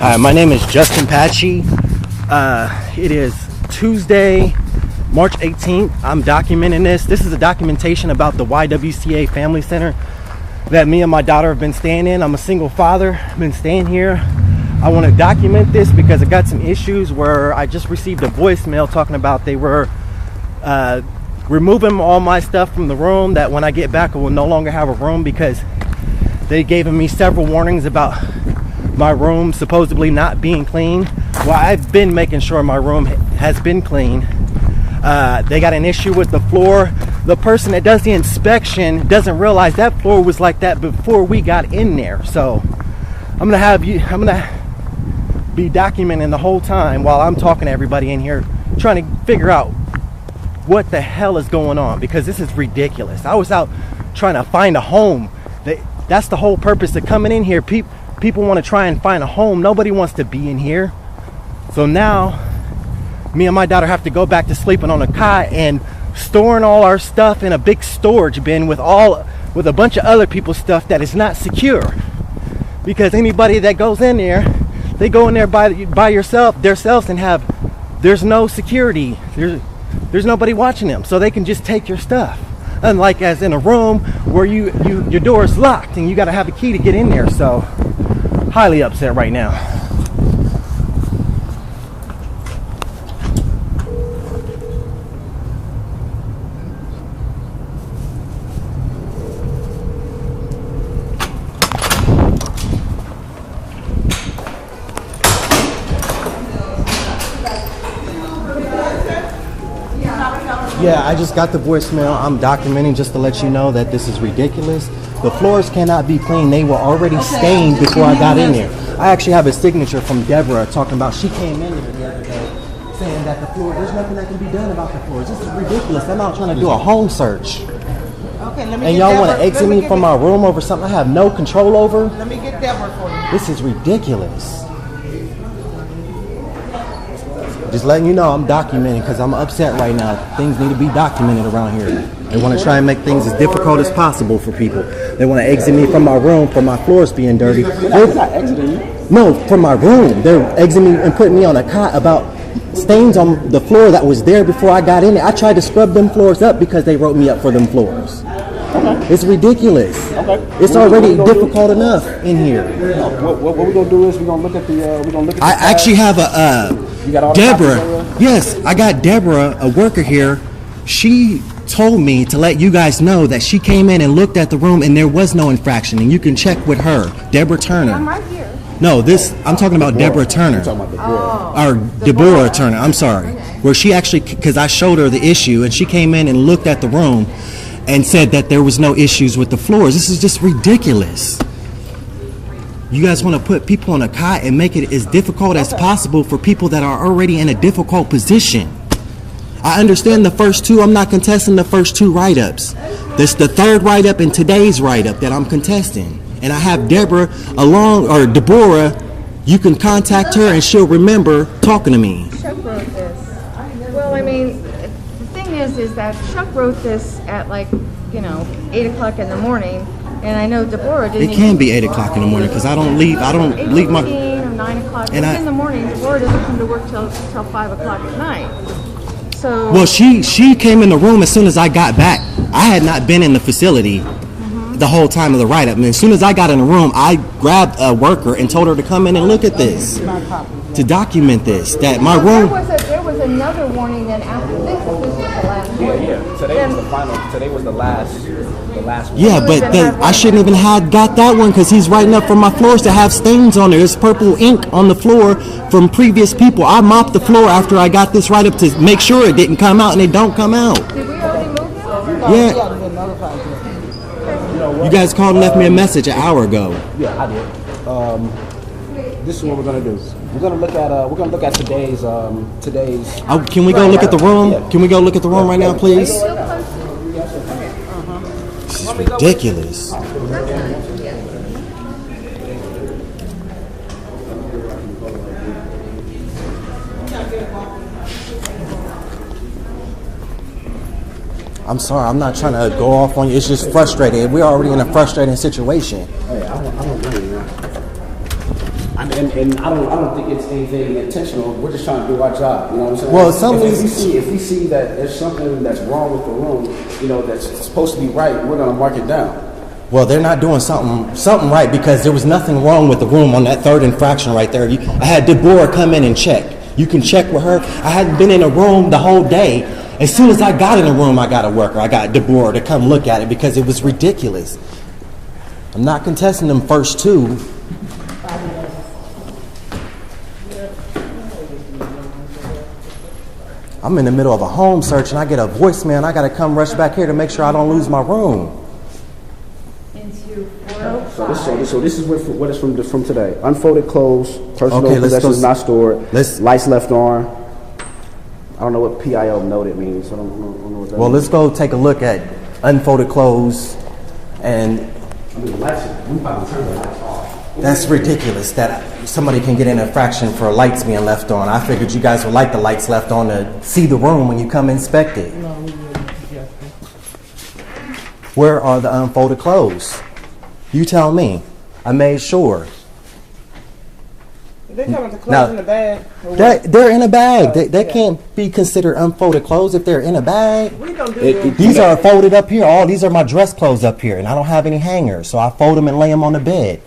Hi, my name is Justin Patchy. It is Tuesday, March 18th. I'm documenting this. This is a documentation about the YWCA Family Center that me and my daughter have been staying in. I'm a single father, been staying here. I want to document this because I got some issues where I just received a voicemail talking about they were removing all my stuff from the room, that when I get back I will no longer have a room because they gave me several warnings about my room supposedly not being clean. Well, I've been making sure my room has been clean. They got an issue with the floor. The person that does the inspection doesn't realize that floor was like that before we got in there. So I'm gonna be documenting the whole time while I'm talking to everybody in here, trying to figure out what the hell is going on, because this is ridiculous. I was out trying to find a home. That's the whole purpose of coming in here. People want to try and find a home. Nobody wants to be in here. So now me and my daughter have to go back to sleeping on a cot and storing all our stuff in a big storage bin with a bunch of other people's stuff that is not secure. Because anybody that goes in there, they go in there by themselves and there's no security. There's nobody watching them, so they can just take your stuff. Unlike as in a room where your door is locked and you got to have a key to get in there. So highly upset right now. Yeah, I just got the voicemail. I'm documenting just to let you know that this is ridiculous. The floors cannot be clean. They were already stained before I got in there. I actually have a signature from Deborah talking about she came in here the other day saying that the floor, there's nothing that can be done about the floors. This is ridiculous. I'm out trying to do a home search. Okay, let me and y'all want to exit me from my room over something I have no control over? Let me get Deborah for you. This is ridiculous. Just letting you know I'm documenting because I'm upset right now. Things need to be documented around here. They want to try and make things as difficult as possible for people. They want to exit me from my room for my floors being dirty. They're not exiting you. No, from my room. They're exiting me and putting me on a cot about stains on the floor that was there before I got in there. I tried to scrub them floors up because they wrote me up for them floors. Okay. It's ridiculous. Okay. It's already difficult enough in here. What we're gonna do is we're gonna look at the. I actually have a Deborah. Yes, I got Deborah, a worker here. She told me to let you guys know that she came in and looked at the room and there was no infraction, and you can check with her, Deborah Turner. I'm right here. No, I'm talking about Deborah Turner. You're talking about Or Deborah Turner. I'm sorry. Okay. Where she actually, because I showed her the issue and she came in and looked at the room and said that there was no issues with the floors. This is just ridiculous. You guys want to put people on a cot and make it as difficult as possible for people that are already in a difficult position. I understand the first two. I'm not contesting the first two write-ups. This is the third write-up in today's write-up that I'm contesting. And I have Deborah Deborah. You can contact her and she'll remember talking to me. Chuck wrote this. Well, I mean, the thing is that Chuck wrote this at 8 o'clock in the morning, and I know Deborah didn't. It can be 8 o'clock in the morning because I don't leave my. 8:15 or 9 o'clock. And in the morning, Deborah doesn't come to work till 5 o'clock at night. So. Well, she came in the room as soon as I got back. I had not been in the facility the whole time of the write-up. And as soon as I got in the room, I grabbed a worker and told her to come in and look at this, to document this. That my room. There was another warning then after this. This was the last warning. Yeah. Today was the final. Today was the last one. Yeah, but I shouldn't even have got that one because he's writing up for my floors to have stains on there. There's purple ink on the floor from previous people. I mopped the floor after I got this write-up to make sure it didn't come out, and it don't come out. Did we already move it? Yeah. You guys called and left me a message an hour ago. Yeah, I did. This is what we're gonna do. We're gonna look at today's. Can we go look at the room? Yeah. Can we go look at the room right now, please? This is ridiculous. I'm sorry, I'm not trying to go off on you. It's just frustrating. We're already in a frustrating situation. Hey, I don't know, man. And I don't think it's anything intentional. We're just trying to do our job. You know what I'm saying? Well, if we see that there's something that's wrong with the room, you know, that's supposed to be right, we're gonna mark it down. Well, they're not doing something right, because there was nothing wrong with the room on that third infraction right there. I had Deborah come in and check. You can check with her. I hadn't been in a room the whole day. As soon as I got in the room, I got a worker. I got Deborah to come look at it because it was ridiculous. I'm not contesting them first two. I'm in the middle of a home search and I get a voicemail and I got to come rush back here to make sure I don't lose my room. So this is what is from today. Unfolded clothes, personal possessions not stored, lights left on. I don't know what PIO noted means. I don't know what that means. Let's go take a look at unfolded clothes. And we probably turn the lights off. That's ridiculous that somebody can get an infraction for lights being left on. I figured you guys would like the lights left on to see the room when you come inspect it. No, we wouldn't. Where are the unfolded clothes? You tell me. I made sure. They're talking the clothes in the bag. They're in a bag. They can't be considered unfolded clothes if they're in a bag. We don't do These are folded up here. All these are my dress clothes up here, and I don't have any hangers, so I fold them and lay them on the bed.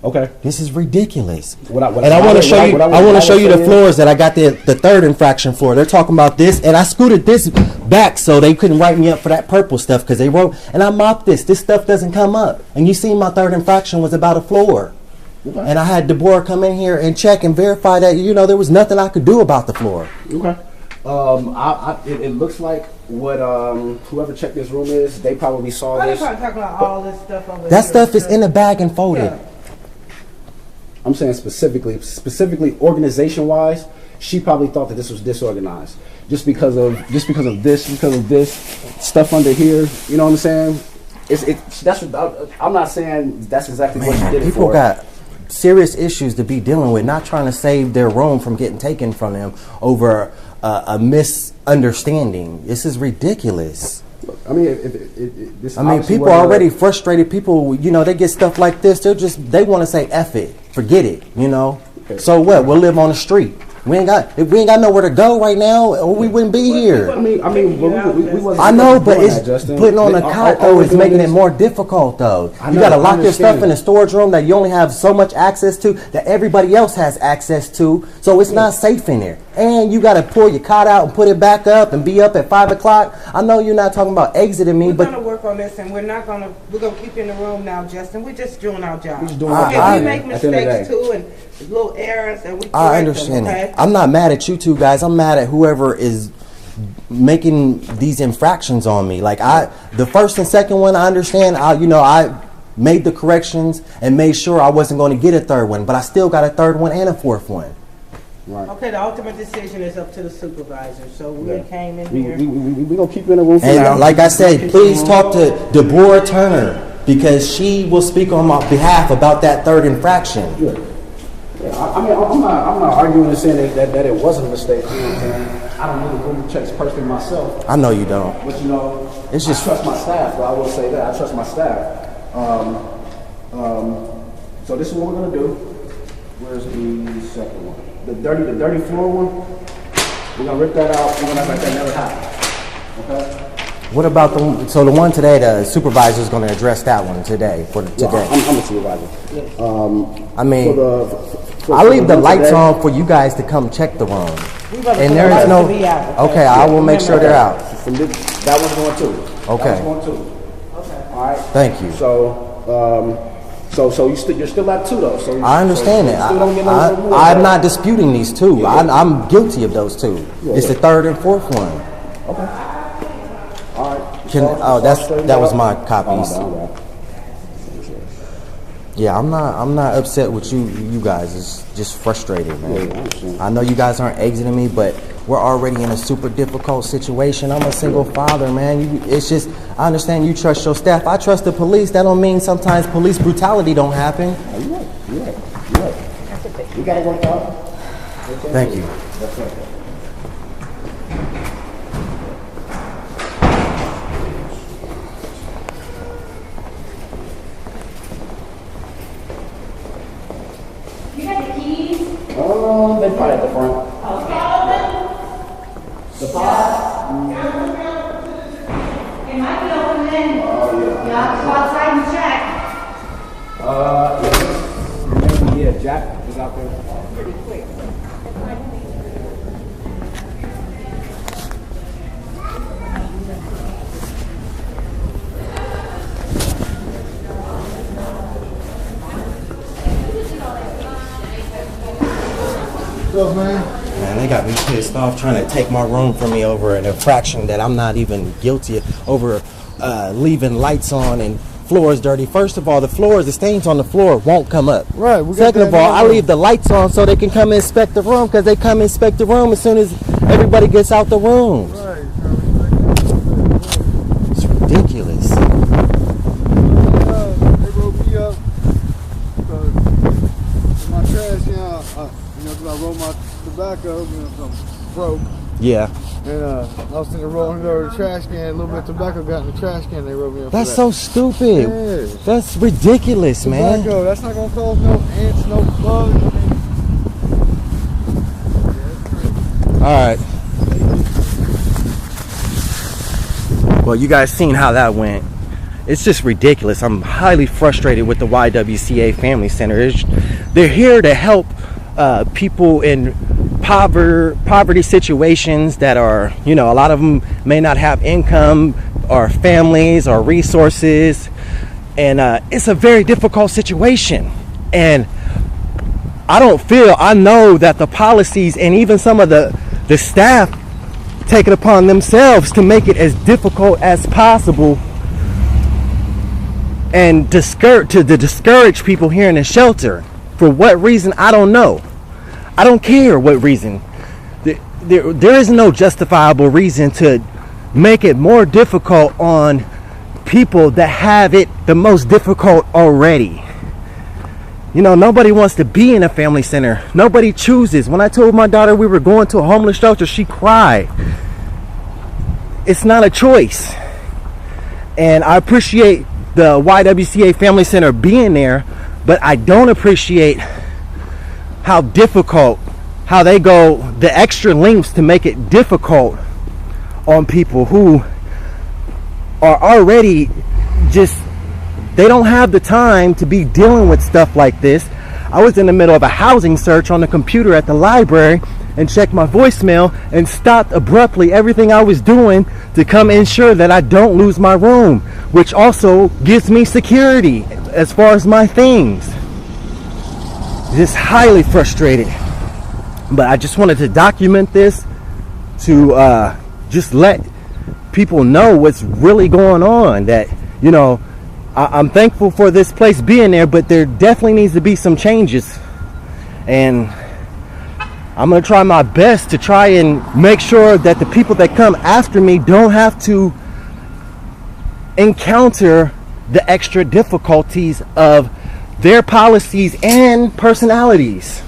Okay. This is ridiculous. I want to show you. I want to show you the floors that I got the third infraction floor. They're talking about this, and I scooted this back so they couldn't write me up for that purple stuff because they wrote. And I mopped this. This stuff doesn't come up. And you see, my third infraction was about a floor. Okay. And I had Deborah come in here and check and verify that there was nothing I could do about the floor. Okay. It looks like what whoever checked this room is. They probably saw this. They're probably talking about all this stuff over That stuff is in a bag and folded. Yeah. I'm saying specifically organization-wise, she probably thought that this was disorganized just because of this stuff under here. You know what I'm saying? I'm not saying that's exactly what she did it for. People got serious issues to be dealing with, not trying to save their room from getting taken from them over a misunderstanding. This is ridiculous. I mean, people are already frustrated. People, they get stuff like this. They want to say F it, forget it, Okay. So what? We'll live on the street. If we ain't got nowhere to go right now, or we wouldn't be here. I know, but it's putting on a cot though is making it more difficult though. You got to lock your stuff in a storage room that you only have so much access to that everybody else has access to, so it's not safe in there. And you got to pull your cot out and put it back up and be up at 5 o'clock. I know you're not talking about exiting me, but we're gonna work on this, and we're gonna keep you in the room now, Justin. We're just doing our job. We make mistakes too and little errors, and we. I understand it. I'm not mad at you two guys. I'm mad at whoever is making these infractions on me. Like the first and second one, I understand. I made the corrections and made sure I wasn't going to get a third one, but I still got a third one and a fourth one. Right. Okay, the ultimate decision is up to the supervisor. So we came in here. We gonna keep you in the room for and now. Like I said, please talk to Deborah Turner because she will speak on my behalf about that third infraction. Yeah. I'm not arguing and saying that it wasn't a mistake. You know what I'm saying? I don't do the room checks personally myself. I know you don't. But it's just I trust my staff. Well, I will say that I trust my staff. So this is what we're gonna do. Where's the second one? The dirty floor one. We're gonna rip that out. We're gonna act like that never happened. Okay. What about the one today? The supervisor is going to address that one today. Today, I'm a supervisor. I leave the lights on for you guys to come check the room. And there is no. Okay, I will make sure they're out. That one's going too. Okay. That one's going too. Okay. All right. Thank you. So you're still at two though. So I understand that. I'm not disputing these two. I'm guilty of those two. It's the third and fourth one. Okay. All right. That was my copies. Yeah, I'm not upset with you guys. It's just frustrating, man. Yeah, I know you guys aren't exiting me, but we're already in a super difficult situation. I'm a single father, man. It's just, I understand you trust your staff. I trust the police. That don't mean sometimes police brutality don't happen. You're right. You gotta work out. Thank you. That's right. dead pot at the front. The pot? It might be open then. You have to go outside and check. Yeah, Jack is out there. Pretty quick. Man, they got me pissed off trying to take my room from me over an infraction that I'm not even guilty of, over leaving lights on and floors dirty. First of all, the stains on the floor won't come up. Right. Second of all, I leave the lights on so they can come inspect the room, because they come inspect the room as soon as everybody gets out the rooms. Right. It's ridiculous. They wrote me up because my trash can, because I rolled my tobacco, something broke. Yeah. And I was thinking rolling over the trash can, a little bit of tobacco got in the trash can, they wrote me up. That's so stupid. Yeah. That's ridiculous, man. Tobacco, that's not going to cause no ants, no bugs. All right. Well, you guys seen how that went. It's just ridiculous. I'm highly frustrated with the YWCA Family Center. They're here to help people in poverty situations that are, a lot of them may not have income or families or resources, and it's a very difficult situation. And I know that the policies and even some of the staff take it upon themselves to make it as difficult as possible and discourage people here in the shelter. For what reason, I don't know. I don't care what reason. There is no justifiable reason to make it more difficult on people that have it the most difficult already. Nobody wants to be in a family center. Nobody chooses. When I told my daughter we were going to a homeless shelter, she cried. It's not a choice. And I appreciate the YWCA Family Center being there, but I don't appreciate how they go the extra lengths to make it difficult on people who are already they don't have the time to be dealing with stuff like this. I was in the middle of a housing search on the computer at the library and checked my voicemail and stopped abruptly everything I was doing to come ensure that I don't lose my room, which also gives me security as far as my things. Just highly frustrated. But I just wanted to document this to just let people know what's really going on. That, I'm thankful for this place being there, but there definitely needs to be some changes. And I'm going to try my best to try and make sure that the people that come after me don't have to encounter the extra difficulties of their policies and personalities.